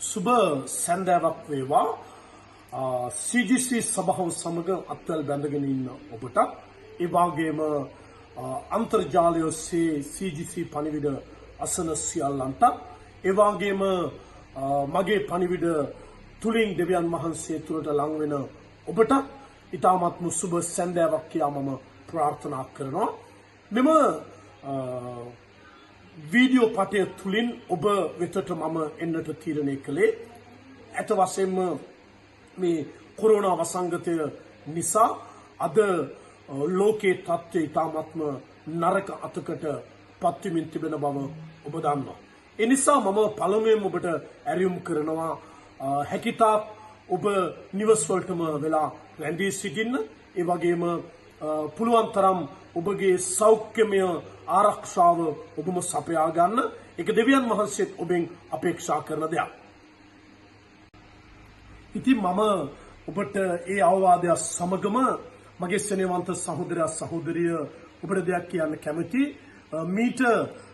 සුබ සැන්දෑවක් වේවා CGC සභාව සමග අත්වැල් බැඳගෙන ඉන්න ඔබට ඒ වගේම අන්තර්ජාලය ඔස්සේ CGC පණිවිඩ අසන සියල්ලන්ට ඒ වගේම මගේ පණිවිඩ තුලින් දෙවියන් වහන්සේ තුළට ලං වෙන ඔබට ඊටමත්ම සුබ සැන්දෑවක් කියා මම ප්‍රාර්ථනා කරනවා මෙම වීඩියෝ පටය තුලින් ඔබ වෙතට මම එන්නට තීරණය කළේ ඇත වශයෙන්ම මේ කොරෝනා වසංගතය නිසා අද ලෝකයේ තත්ත්වය ඉතාමත්ම නරක අතකට පත්වෙමින් තිබෙන බව ඔබ දන්නවා. ඒ නිසා මම පළමුවෙන් ඔබට ඇරියුම් කරනවා හැකිතාක් ඔබ නිවස් වලටම වෙලා රැඳී සිටින්න. ඒ වගේම පුළුවන් තරම් ඔබගේ සෞඛ්‍යමය ආරක්ෂාව ඔබම සපයා ගන්න. ඒක දෙවියන් වහන්සේත් ඔබෙන් අපේක්ෂා කරන දෙයක්. ඉතින් මම ඔබට ඒ අවවාදය සමගම මගේ ස්නේහවන්ත සහෝදරයා සහෝදරිය ඔබට දෙයක් කියන්න කැමති. මීට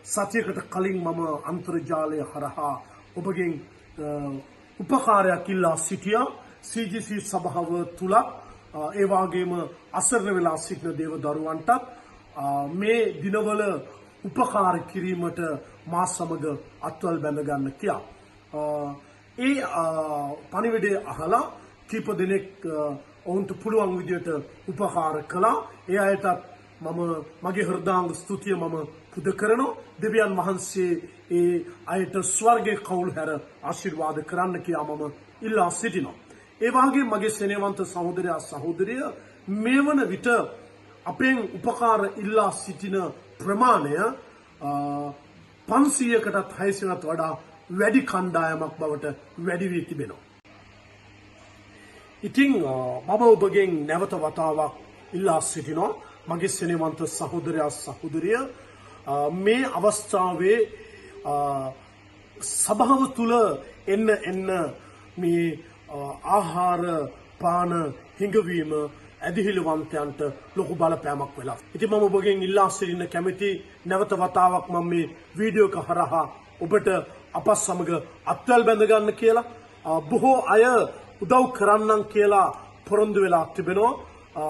සතියකට කලින් මම අන්තර්ජාලය හරහා ඔබගෙන් උපකාරයක් ඉල්ලා සිටියා. CGC සභාව තුල ඒ වගේම අසරණ වෙලා සිටින දේව දරුවන්ට මේ දිනවල උපකාර කිරීමට මා සමග අත්වල් බැඳ ගන්න කියා. ඒ පණිවිඩය අහලා කීප දෙනෙක් ඔවුන්ට පුළුවන් විදියට උපකාර කළා. ඒ අයටත් මම මගේ හෘදාංග ස්තුතිය මම පුද කරනවා. දෙවියන් වහන්සේ ඒ අයට ස්වර්ගයේ කවුල් හැර ආශිර්වාද කරන්න කියා මම ඉල්ලා සිටිනවා. ඒ වගේම මගේ ස්නේහවන්ත සහෝදරයා සහෝදරිය මේ වන විට අපෙන් උපකාර ඉල්ලා සිටින ප්‍රමාණය 500කටත් 600කටත් වඩා වැඩි කණ්ඩායමක් බවට වැඩි වී තිබෙනවා. ඉතින් මම ඔබගෙන් නැවත වතාවක් ඉල්ලා සිටිනවා මගේ ස්නේහවන්ත සහෝදරයා සහෝදරිය මේ අවස්ථාවේ සභාව තුල එන්න මේ ආහාර පාන හිඟවීම ඇදිහිලිවන්තයන්ට ලොකු බලපෑමක් වෙලා. ඉතින් මම ඔබගෙන් ඉල්ලා සිටින්න කැමති නැවත වතාවක් මම මේ වීඩියෝ එක හරහා ඔබට අප සමග අත්වැල් බැඳ ගන්න කියලා බොහෝ අය උදව් කරන්නම් කියලා පොරොන්දු වෙලා තිබෙනවා.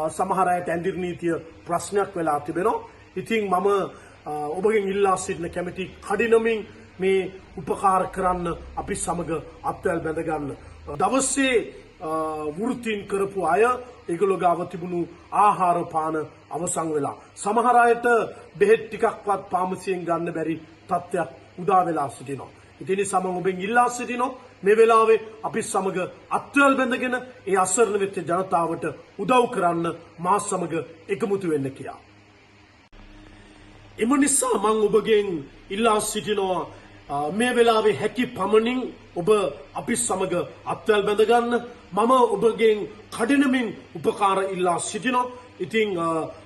සමහර අයට ඇඳිරි නීතිය ප්‍රශ්නයක් වෙලා තිබෙනවා. ඉතින් මම ඔබගෙන් ඉල්ලා සිටින්න කැමති කඩිනමින් මේ උපකාර කරන්න අපි සමග අත්වැල් බැඳ ගන්න. දවසේ වෘත්තීන් කරපු අය ඒගොල්ලෝ ගාව තිබුණු ආහාර පාන අවසන් වෙලා. සමහර අයට බෙහෙත් ටිකක්වත් පාමසියෙන් ගන්න බැරි තත්ත්වයක් උදා වෙලා සිටිනවා. ඒ නිසා මම ඔබෙන් ඉල්ලා සිටිනවා මේ වෙලාවේ අපි සමග අත්වැල් බැඳගෙන ඒ අසරණ වෙච්ච ජනතාවට උදව් කරන්න මා සමග එකමුතු වෙන්න කියලා. එම නිසා මම ඔබගෙන් ඉල්ලා සිටිනවා මේ වෙලාවේ හැකි පමණින් ඔබ අපි සමග අත්වැල් බැඳ ගන්න. මම ඔබගෙන් කඩිනමින් උපකාර ඉල්ලා සිටිනවා. ඉතින්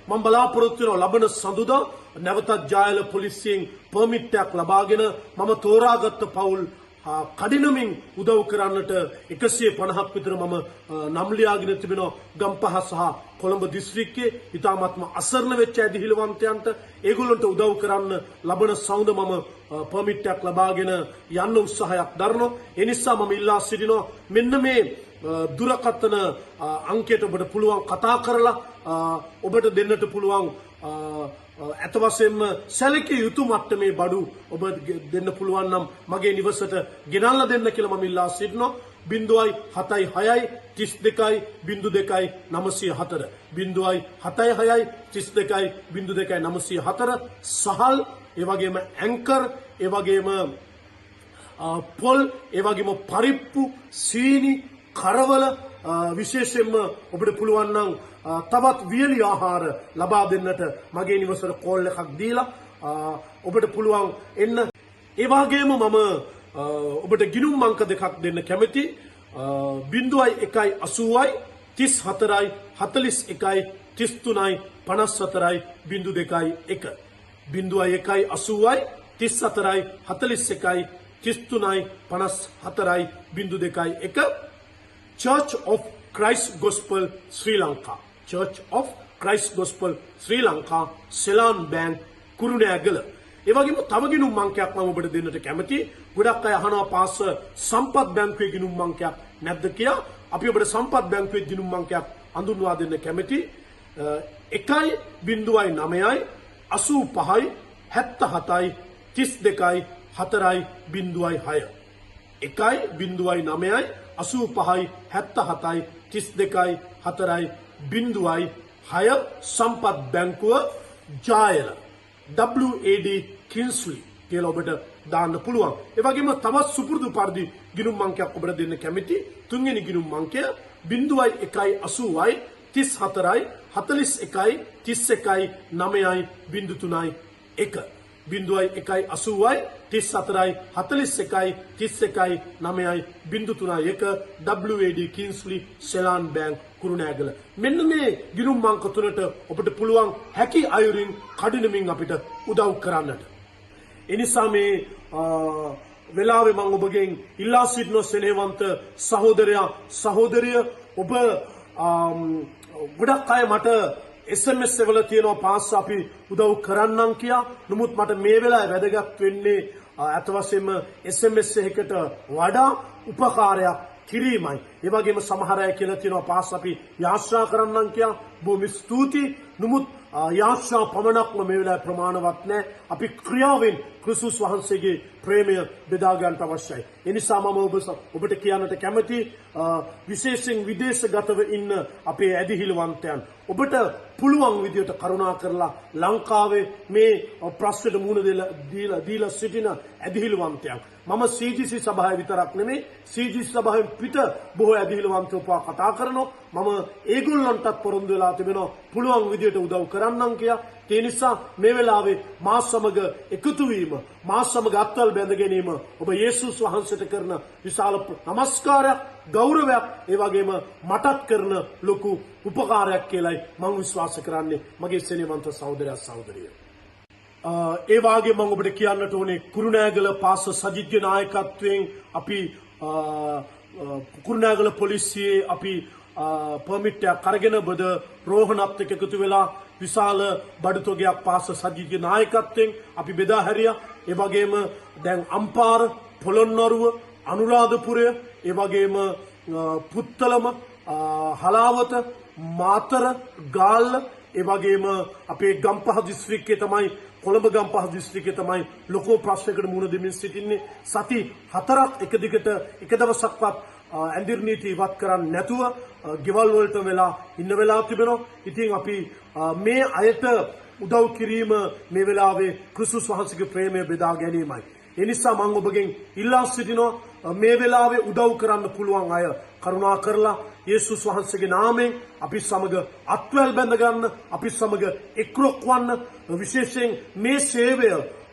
මම බලාපොරොත්තු වෙනවා ලබන සඳුදා නැවතත් ජායල පොලිසියෙන් පර්මිට් එකක් ලබාගෙන මම තෝරාගත්ත පවුල් කඩිනමින් උදව් කරන්නට 150ක් විතර මම නම් ලියාගෙන තිබෙනවා. ගම්පහ සහ කොළඹ දිස්ත්‍රික්කයේ ඉතාමත්ම අසරණ වෙච්ච ඇදිහිලවන්තයන්ට ඒගොල්ලන්ට උදව් කරන්න ලබන සඳුද මම පර්මිට් එකක් ලබාගෙන යන්න උත්සාහයක් දරනවා. ඒ නිසා මම ඉල්ලා සිටිනවා මෙන්න මේ දුරකථන අංකයට ඔබට පුළුවන් කතා කරලා ඔබට දෙන්නට පුළුවන් ඇත වශයෙන්ම සැලකිය යුතු මට්ටමේ බඩු ඔබ දෙන්න පුළුවන් නම් මගේ නිවසට ගෙනල්ලා දෙන්න කියලා මම ඉල්ලා සිටිනවා. 076 32 02 904 076 32 02 904 සහල් ඒ වගේම ඇන්කර් ඒ වගේම පොල් ඒ වගේම පරිප්පු සීනි කරවල විශේෂයෙන්ම ඔබට පුළුවන් නම් තවත් වියලි ආහාර ලබා දෙන්නට මගේ නිවසට කෝල් එකක් දීලා ඔබට පුළුවන් එන්න. ඒ වගේම මම ඔබට ගිණුම් අංක දෙකක් දෙන්න කැමති. 0180 34 41 33 54 02 0180 34 41 33 54 02 Church of Christ Gospel Sri Lanka. Church of Christ Gospel Sri Lanka, Ceylon Bank, Kurunegala. ඒ වගේම තව ගිණුම් අංකයක් මම ඔබට දෙන්නට කැමතියි. ගොඩක් අය අහනවා පාස සම්පත් බැංකුවේ ගිණුම් අංකයක් නැද්ද කියලා. අපි ඔබට සම්පත් බැංකුවේ ගිණුම් අංකයක් හඳුන්වා දෙන්න කැමැති. 1.9යි 9යි 85යි 77යි 32යි 4යි 0.6 1.9යි 9යි 85යි 77යි 32යි 4යි 0.6 සම්පත් බැංකුව ජායල WAD කින්ස්ලි කියලා ඔබට දාන්න පුළුවන්. ඒ වගේම තවත් සුපුරුදු පරිදි ගිණුම් අංකයක් ඔබට දෙන්න කැමැති. තුන්වෙනි ගිණුම් අංකය 0.180යි 34යි 41යි 31යි 9යි 03යි 1 0.180යි 34යි 41යි 31යි 9යි 03යි 1 WAD කින්ස්ලි සෙලාන් බැංක් කුරුණෑගල. මෙන්න මේ ගිණුම් අංක තුනට ඔබට පුළුවන් හැකි අයුරින් කඩිනමින් අපිට උදව් කරන්නට. එනිසා මේ වෙලාවේ මම ඔබගෙන් ඉල්ලා සිටින සෙනෙහවන්ත සහෝදරයා සහෝදරිය ඔබ ගොඩක් අය මට SMS වල තියෙනවා පාස් අපි උදව් කරන්නම් කියා. නමුත් මට මේ වෙලාවේ වැදගත් වෙන්නේ අත වශයෙන්ම SMS එකකට වඩා උපකාරයක් කිරීමයි. ඒ වගේම සමහර අය කියලා තියෙනවා පාස් අපි යාත්‍රා කරන්නම් කියා. බොහොම ස්තුතියි. නමුත් යාත්‍රා පමණක්ම මේ වෙලාවේ ප්‍රමාණවත් නැහැ. අපි ක්‍රියාවෙන් ක්‍රිස්තුස් වහන්සේගේ ප්‍රේමය බෙදා ගන්නට අවශ්‍යයි. ඒ නිසා මම ඔබට කියන්නට කැමති විශේෂයෙන් විදේශගතව ඉන්න අපේ ඇදිහිලවන්තයන් ඔබට පුළුවන් විදියට කරුණා කරලා ලංකාවේ මේ ප්‍රශ්නෙට මුහුණ දීලා සිටින ඇදිහිලවන්තයන් මම CGC සභාවේ විතරක් නෙමෙයි CGC සභාවෙන් පිට බොහෝ ඇදිහිලවන්තයෝ කතා කරනවා. මම ඒගොල්ලන්ටත් පොරොන්දු වෙලා තිබෙනවා පුළුවන් විදියට උදව් කරන්නම් කියලා. ඒ නිසා මේ වෙලාවේ මා සමග එකතු වීම මා සමග අත්වල් බැඳ ගැනීම ඔබ යේසුස් වහන්සේට කරන විශාල නමස්කාරයක් ගෞරවයක් ඒ වගේම මටත් කරන ලොකු උපකාරයක් කියලායි මම විශ්වාස කරන්නේ මගේ සෙනෙහවන්ත සහෝදරයා සහෝදරිය. ඒ වගේම මම ඔබට කියන්නට ඕනේ කුරුණෑගල පාස සජිත්ගේ නායකත්වයෙන් අපි කුරුණෑගල පොලිසියේ අපි පර්මිට් එකක් අරගෙන බද රෝහණත් එක්ක එකතු වෙලා විශාල බඩුතොගයක් පාස සජිත්ගේ නායකත්වයෙන් අපි බෙදා හැරියා. ඒ වගේම දැන් අම්පාර පොළොන්නරුව අනුරාධපුරය ඒ වගේම පුත්තලම හලාවත මාතර ගාල්ල ඒ වගේම අපේ ගම්පහ දිස්ත්‍රික්කයේ තමයි කොළඹ ගම්පහ දිස්ත්‍රික්කයේ තමයි ලොකු ප්‍රශ්නයකට මුහුණ දෙමින් සිටින්නේ. සති 4ක් එක දිගට එක දවසක්වත් ඇඳිරි නීති ඉවත් කරන්නේ නැතුව ගෙවල් වලට වෙලා ඉන්න වෙලා තිබෙනවා. ඉතින් අපි මේ අයට උදව් කිරීම මේ වෙලාවේ ක්‍රිස්තුස් වහන්සේගේ ප්‍රේමය බෙදා ගැනීමයි. ඒ නිසා මම ඔබගෙන් ඉල්ලා සිටිනවා මේ වෙලාවේ උදව් කරන්න පුළුවන් අය කරුණා කරලා යේසුස් වහන්සේගේ නාමයෙන් අපි සමග අත්වැල් බැඳ ගන්න අපි සමග එක්රොක් වන්න. විශේෂයෙන් මේ සේවය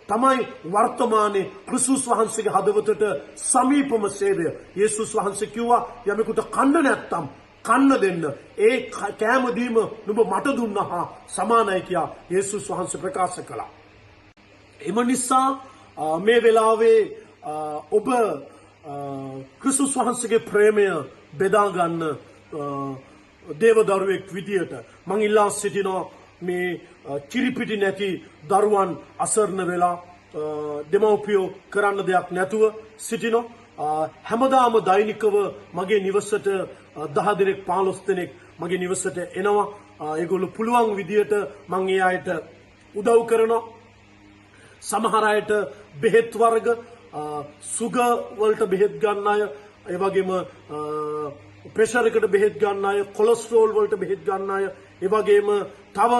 තමයි වර්තමානයේ ක්‍රිස්තුස් වහන්සේගේ හදවතට සමීපම සේවය. යේසුස් වහන්සේ කිව්වා යමෙකුට කන්න නැත්තම් කන්න දෙන්න. ඒ කෑම දීම නුඹ මට දුන්නා හා සමානයි කියා යේසුස් වහන්සේ ප්‍රකාශ කළා. එම නිසා මේ වෙලාවේ ඔබ ක්‍රිස්තුස් වහන්සේගේ ප්‍රේමය බෙදා ගන්න දේවදරුවෙක් විදියට මං ඉල්ලා සිටිනවා මේ කිරිපිටි නැති දරුවන් අසරණ වෙලා දෙමව්පියෝ කරන්න දෙයක් නැතුව සිටිනවා. හැමදාම දෛනිකව මගේ නිවසට 10 දෙනෙක් 15 දෙනෙක් මගේ නිවසට එනවා. ඒගොල්ලෝ පුළුවන් විදියට මං ඒ අයට උදව් කරනවා. සමහර අයට බෙහෙත් වර්ග සුගර් වලට බෙහෙත් ගන්න අය ඒ වගේම ප්‍රෙෂර් එකට බෙහෙත් ගන්න අය කොලෙස්ටරෝල් වලට බෙහෙත් ගන්න අය ඒ වගේම තව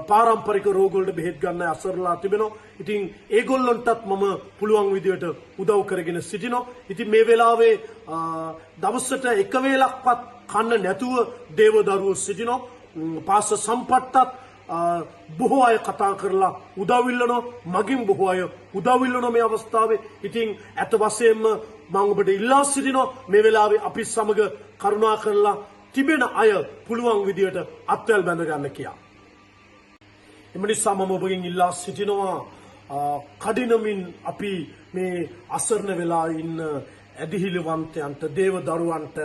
පාරම්පරික රෝග වලට බෙහෙත් ගන්න අය අසරලා තිබෙනවා. ඉතින් ඒගොල්ලන්ටත් මම පුළුවන් විදියට උදව් කරගෙන සිටිනවා. ඉතින් මේ වෙලාවේ දවසට එක වේලක්වත් කන්න නැතුව දේවදරුවෝ සිටිනවා. පාස සම්පත්තත් බොහෝ අය කතා කරලා උදව් ඉල්ලනවා. මගින් බොහෝ අය උදව් ඉල්ලනවා මේ අවස්ථාවේ. ඉතින් අත වශයෙන්ම මම ඔබට ඉල්ලා සිටිනවා මේ වෙලාවේ අපි සමග කරුණා කරලා තිබෙන අය පුළුවන් විදියට අත්වැල් බැඳ ගන්න කියලා. එම නිසා මම ඔබගෙන් ඉල්ලා සිටිනවා කඩිනමින් අපි මේ අසරණ වෙලා ඉන්න ඇදිහිලිවන්තයන්ට දේවදරුවන්ට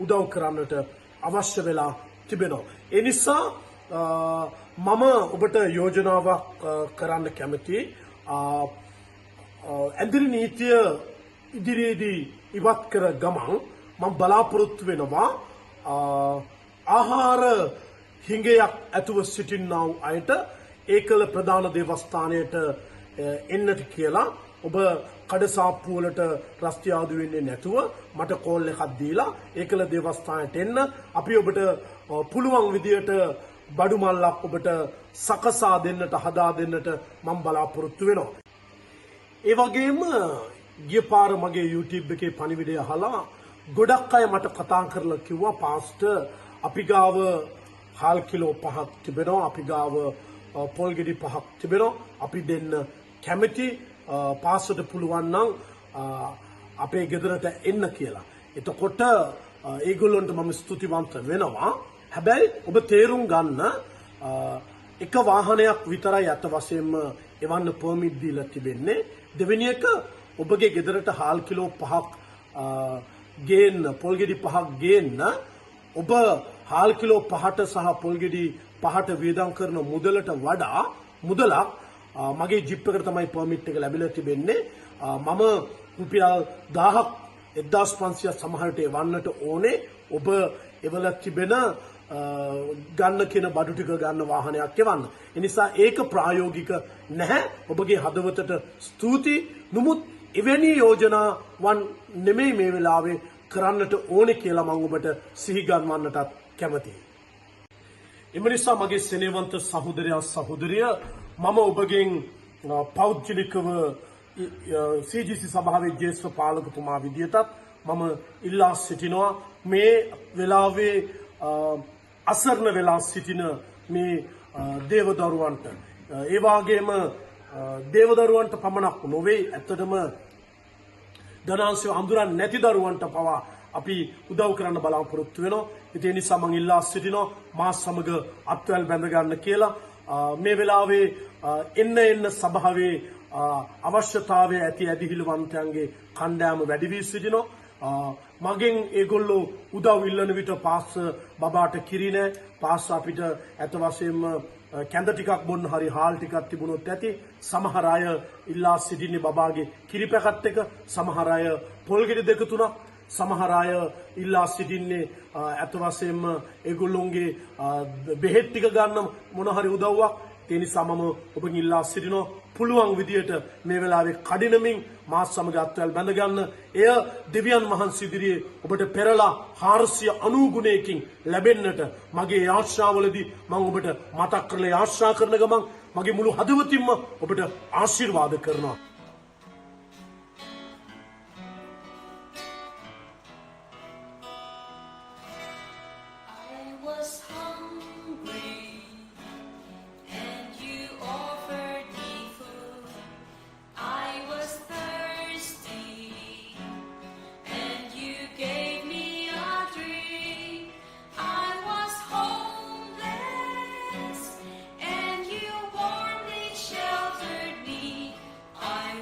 උදව් කරන්නට අවශ්‍ය වෙලා තිබෙනවා. ඒ නිසා මම ඔබට යෝජනාවක් කරන්න කැමතියි. ඇඳරි නීතිය ඉදිරියේදී ඉවත් කර ගමන් මම බලාපොරොත්තු වෙනවා ආහාර හිඟයක් ඇතුව සිටින්නා වූ අයට ඒකල ප්‍රධාන දේවස්ථානයට එන්නට කියලා ඔබ කඩසාප්පු වලට රස්තියාදු වෙන්නේ නැතුව මට කෝල් එකක් දීලා ඒකල දේවස්ථානයට එන්න අපි ඔබට පුළුවන් විදියට බඩු මල්ලක් ඔබට සකසා දෙන්නට හදා දෙන්නට මම බලාපොරොත්තු වෙනවා. ඒ වගේම ගිය පාර මගේ YouTube එකේ පණිවිඩය අහලා ගොඩක් අය මට කතා කරලා කිව්වා පාස්ටර් අපි ගාව හාල් කිලෝ 5ක් තිබෙනවා අපි ගාව පොල් ගෙඩි 5ක් තිබෙනවා අපි දෙන්න කැමති පාස්ටර්ට පුළුවන් නම් අපේ ගෙදරට එන්න කියලා. එතකොට ඒගොල්ලන්ට මම ස්තුතිවන්ත වෙනවා. හැබැයි ඔබ තේරුම් ගන්න එක වාහනයක් විතරයි අත වශයෙන්ම එවන්න පර්මිට් දීලා තිබෙන්නේ. දෙවෙනි එක ඔබගේ ගෙදරට හාල් කිලෝ 5ක් ගේන්න පොල් ගෙඩි 5ක් ගේන්න ඔබ හාල් කිලෝ 5ට සහ පොල් ගෙඩි 5ට වියදම් කරන මුදලට වඩා මුදලක් මගේ ජිප් එකට තමයි පර්මිට් එක ලැබිලා තිබෙන්නේ. මම රුපියල් 1000ක් 1500 සමහරට එවන්නට ඕනේ ඔබ එවල තිබෙන ගන්න කියන බඩු ටික ගන්න වාහනයක් එවන්න. ඒ නිසා ඒක ප්‍රායෝගික නැහැ. ඔබගේ හදවතට ස්තුතියි. නමුත් එවැනි යෝජනාවන් නෙමෙයි මේ වෙලාවේ කරන්නට ඕනේ කියලා මම ඔබට සිහි ගන්වන්නටත් කැමතියි. එම නිසා මගේ සෙනෙහවන්ත සහෝදරයා සහෝදරිය මම ඔබගෙන් පෞද්ගලිකව CGC සභාවේ ජ්‍යෙෂ්ඨ පාලකතුමා විදියටත් මම ඉල්ලා සිටිනවා මේ වෙලාවේ අසරණ වෙලා සිටින මේ දේවදරුවන්ට ඒ වගේම දේවදරුවන්ට පමණක් නොවේ ඇත්තටම ධනාංශය අඳුරන්නේ නැති දරුවන්ට පවා අපි උදව් කරන්න බලාපොරොත්තු වෙනවා. ඒ නිසා මම ඉල්ලා සිටිනවා මා සමග අත්වැල් බැඳ ගන්න කියලා. මේ වෙලාවේ එන්න සභාවේ අවශ්‍යතාවය ඇති ඇදිහිලවන්තයන්ගේ කණ්ඩායම වැඩි වී සිටිනවා. මගෙන් ඒගොල්ලෝ උදව් ඉල්ලන විට පාස් බබාට කිරි නැහැ. පාස් අපිට ඇත වශයෙන්ම කැඳ ටිකක් බොන්න හරි හාල් ටිකක් තිබුණොත් ඇති. සමහර අය ඉල්ලා සිටින්නේ බබාගේ කිරි පැකට් එක. සමහර අය පොල් ගෙඩි දෙක තුනක්. සමහර අය ඉල්ලා සිටින්නේ ඇත වශයෙන්ම ඒගොල්ලොන්ගේ බෙහෙත් ටික ගන්න මොන හරි උදව්වක්. ඒ නිසා මම ඔබෙන් ඉල්ලා සිටිනවා පුළුවන් විදියට මේ වෙලාවේ කඩිනමින් මා සමග අත්වැල් බැඳ ගන්න. එය දෙවියන් වහන්සේ ඉදිරියේ ඔබට පෙරලා 490 ගුණයකින් ලැබෙන්නට මගේ ආශාවලදී මම ඔබට මතක් කරලා ආශා කරන ගමන් මගේ මුළු හදවතින්ම ඔබට ආශිර්වාද කරනවා. I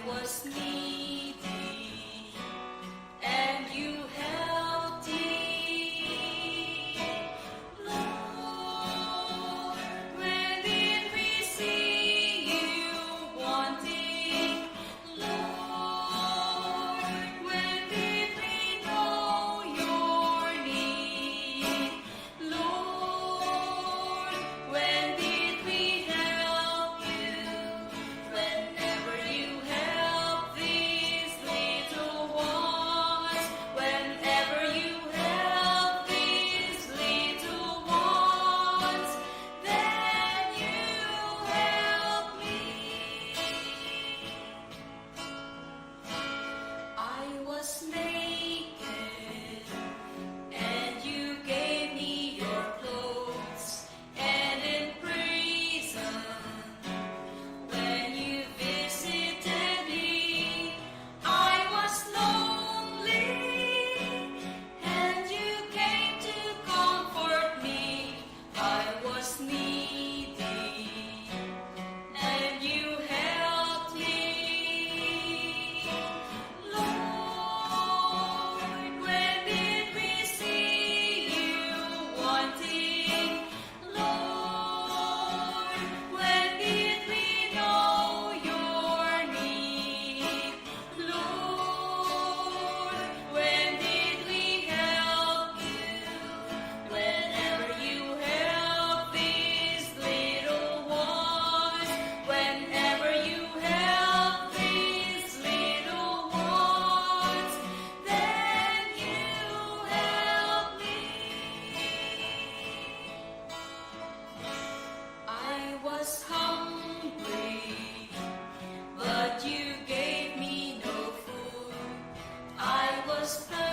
prosper.